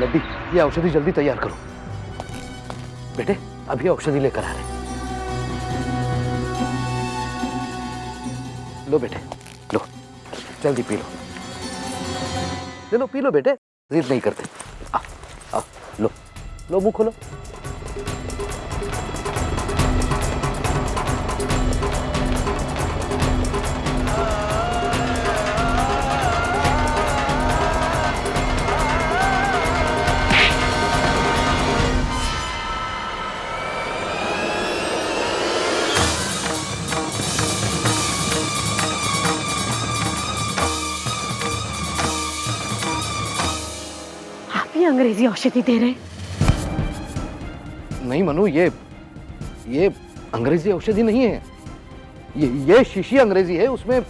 लड्डी, ये औषधि जल्दी तैयार करो। बेटे, अभी औषधि लेकर आ रहे हैं। लो बेटे, लो, जल्दी पी लो। ले लो, पी लो बेटे, जिद नहीं करते। आओ, लो लो, मुंह खोलो। अंग्रेजी औषधि दे रहे? नहीं मनु, ये अंग्रेजी औषधि नहीं है। ये शीशी अंग्रेजी है, उसमें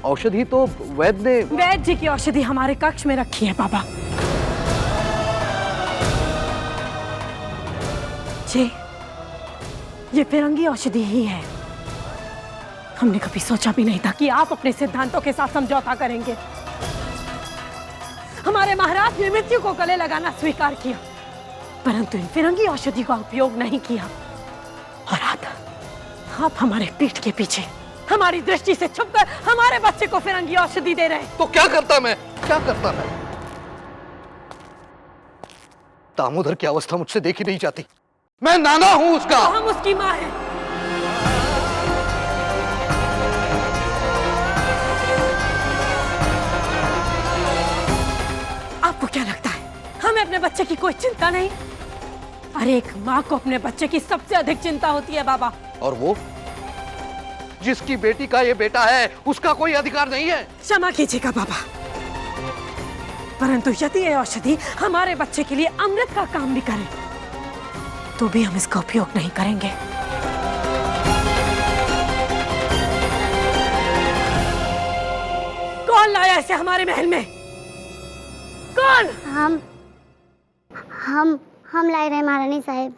औषधि तो वैद्य जी की औषधि हमारे कक्ष में रखी है बाबा जी। ये फिरंगी औषधि ही है। हमने कभी सोचा भी नहीं था कि आप अपने सिद्धांतों के साथ समझौता करेंगे। हमारे महाराज ने मृत्यु को गले लगाना स्वीकार किया, परंतु इन फिरंगी औषधि का उपयोग नहीं किया। और आप हमारे पीठ के पीछे हमारी दृष्टि से छुपकर हमारे बच्चे को फिरंगी औषधि दे रहे हैं। तो क्या करता मैं? दामोदर की अवस्था मुझसे देखी नहीं जाती। मैं नाना हूं उसका। तो हम उसकी मां हैं। आपको क्या लगता है हमें अपने बच्चे की कोई चिंता नहीं? अरे एक माँ को अपने बच्चे की सबसे अधिक चिंता होती है बाबा। और वो जिसकी बेटी का ये बेटा है, उसका कोई अधिकार नहीं है? क्षमा कीजिएगा बाबा, परंतु यदि ये औषधि हमारे बच्चे के लिए अमृत का काम भी करे तो भी हम इसका उपयोग नहीं करेंगे। कौन लाया इसे हमारे महल में? कौन? हम लाई रहे महारानी साहब।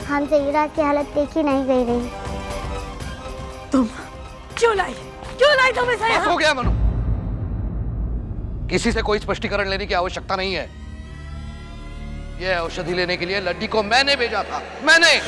हमसे युवराज की हालत देखी नहीं गई रही। तुम क्यों लाई तुम इसे यहाँ? हो गया मनु, किसी से कोई स्पष्टीकरण लेने की आवश्यकता नहीं है। यह औषधि लेने के लिए लड्डी को मैंने भेजा था, मैंने।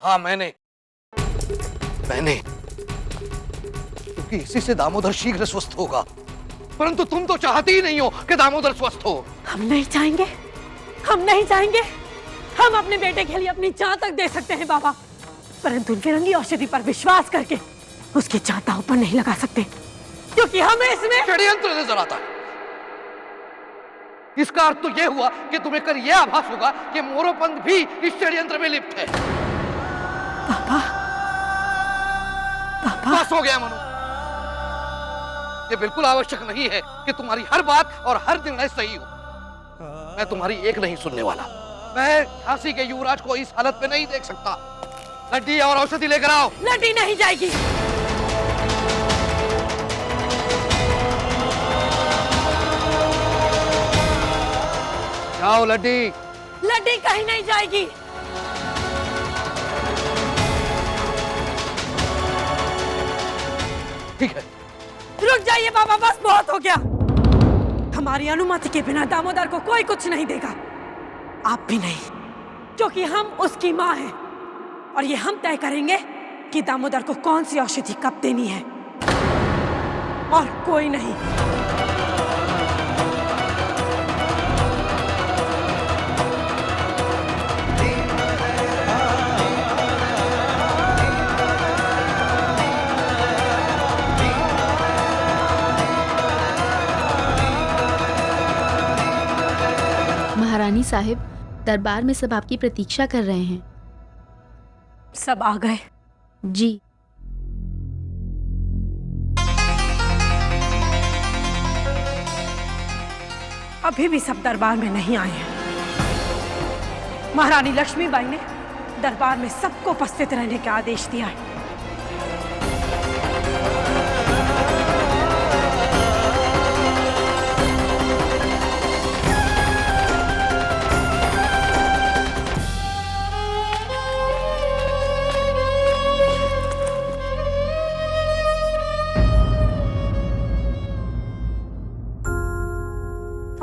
हाँ, मैंने क्योंकि इसी से दामोदर शीघ्र स्वस्थ होगा। परंतु तुम तो चाहती ही नहीं हो कि दामोदर स्वस्थ हो। हम नहीं चाहेंगे। हम अपने बेटे के लिए अपनी जान तक दे सकते हैं बाबा, परंतु फिरंगी औषधि पर विश्वास करके उसकी जान दांव पर नहीं लगा सकते, क्योंकि हमें इसमें षड्यंत्र नजर आता है। इसका अर्थ तो यह हुआ कि तुम्हें कर यह आभास होगा कि मोरोपंत भी इस षड्यंत्र में लिप्त है। पापा बस हो गया मनु। ये बिल्कुल आवश्यक नहीं है कि तुम्हारी हर बात और हर निर्णय सही हो। मैं तुम्हारी एक नहीं सुनने वाला। मैं झांसी के युवराज को इस हालत में नहीं देख सकता। लड्डी और औषधि लेकर आओ। लड्डी नहीं जाएगी। जाओ लड्डी। लड्डी कहीं नहीं जाएगी। ठीक है, रुक जाइए बाबा, बस बहुत हो गया। हमारी अनुमति के बिना दामोदर को कोई कुछ नहीं देगा, आप भी नहीं, क्योंकि हम उसकी मां हैं और ये हम तय करेंगे कि दामोदर को कौन सी औषधि कब देनी है, और कोई नहीं। महारानी साहिब, दरबार में सब आपकी प्रतीक्षा कर रहे हैं। सब आ गए? जी। अभी भी सब दरबार में नहीं आए हैं। महारानी लक्ष्मीबाई ने दरबार में सबको उपस्थित रहने का आदेश दिया है।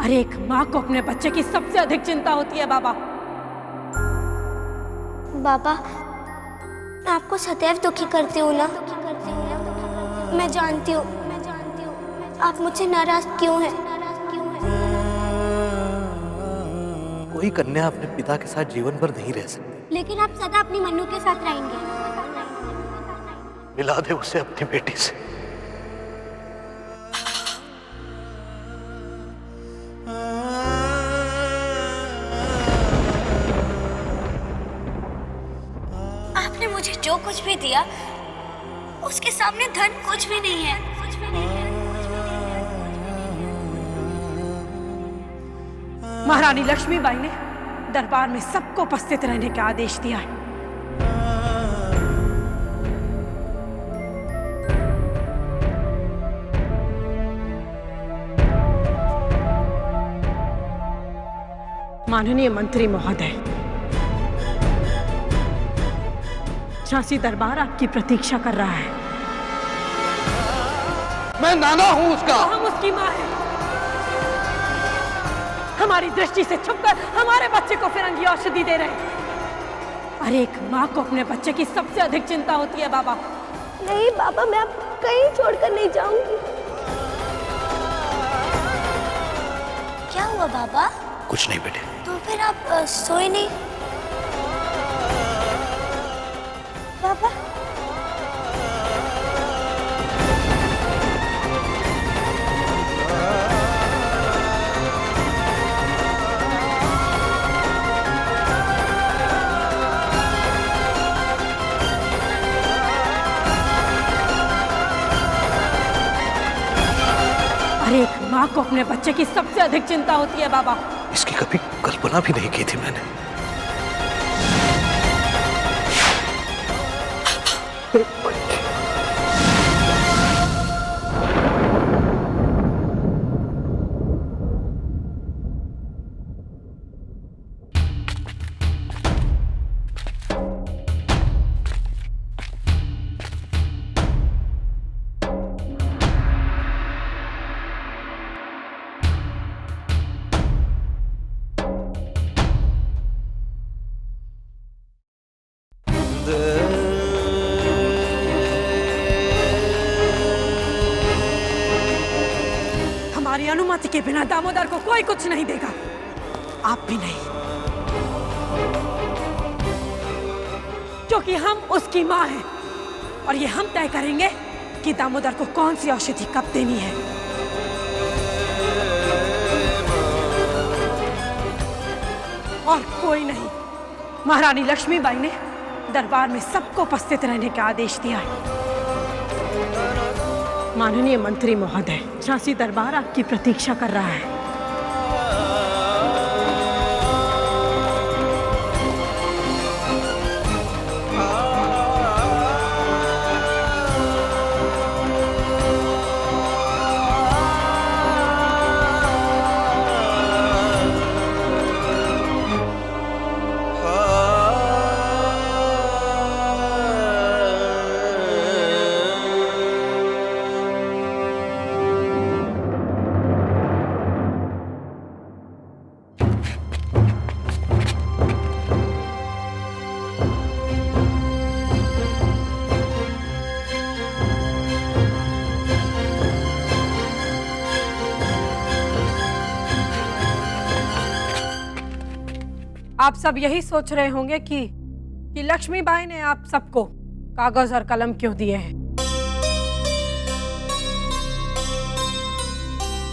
अरे एक माँ को अपने बच्चे की सबसे अधिक चिंता होती है बाबा। बाबा, मैं आपको सदैव दुखी करती हूँ ना। मैं जानती हूँ आप मुझसे नाराज क्यों हैं। कोई कन्या अपने पिता के साथ जीवन भर नहीं रह सकती। लेकिन आप सदा अपनी मन्नू के साथ रहेंगे। मिला दे उसे अपनी बेटी से। आपने मुझे जो कुछ भी दिया उसके सामने धन कुछ भी नहीं है। महारानी लक्ष्मीबाई ने दरबार में सबको उपस्थित रहने का आदेश दिया है। माननीय मंत्री महोदय, झांसी दरबार आपकी प्रतीक्षा कर रहा है। मैं नाना हूं उसका। हम उसकी माँ हैं। हमारी दृष्टि से छुपकर हमारे बच्चे को फिरंगी औषधि दे रहे हैं। अरे एक माँ को अपने बच्चे की सबसे अधिक चिंता होती है बाबा। नहीं बाबा, मैं आपको कहीं छोड़कर नहीं जाऊंगी। क्या हुआ बाबा? कुछ नहीं बेटे। तो फिर आप सोए नहीं? बाबा, अरे एक माँ को अपने बच्चे की सबसे अधिक चिंता होती है बाबा। इसकी कभी कल्पना भी नहीं की थी मैंने। हमारी अनुमति के बिना दामोदर को कोई कुछ नहीं देगा, आप भी नहीं, क्योंकि हम उसकी माँ हैं और ये हम तय करेंगे कि दामोदर को कौन सी औषधि कब देनी है। और कोई नहीं। महारानी लक्ष्मीबाई ने दरबार में सबको उपस्थित रहने का आदेश दिया है। माननीय मंत्री महोदय, झांसी दरबार आपकी प्रतीक्षा कर रहा है। आप सब यही सोच रहे होंगे कि लक्ष्मीबाई ने आप सबको कागज और कलम क्यों दिए हैं।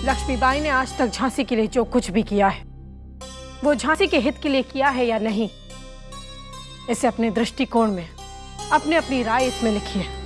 लक्ष्मीबाई ने आज तक झांसी के लिए जो कुछ भी किया है वो झांसी के हित के लिए किया है या नहीं, इसे अपने दृष्टिकोण में अपनी अपनी राय इसमें लिखिए।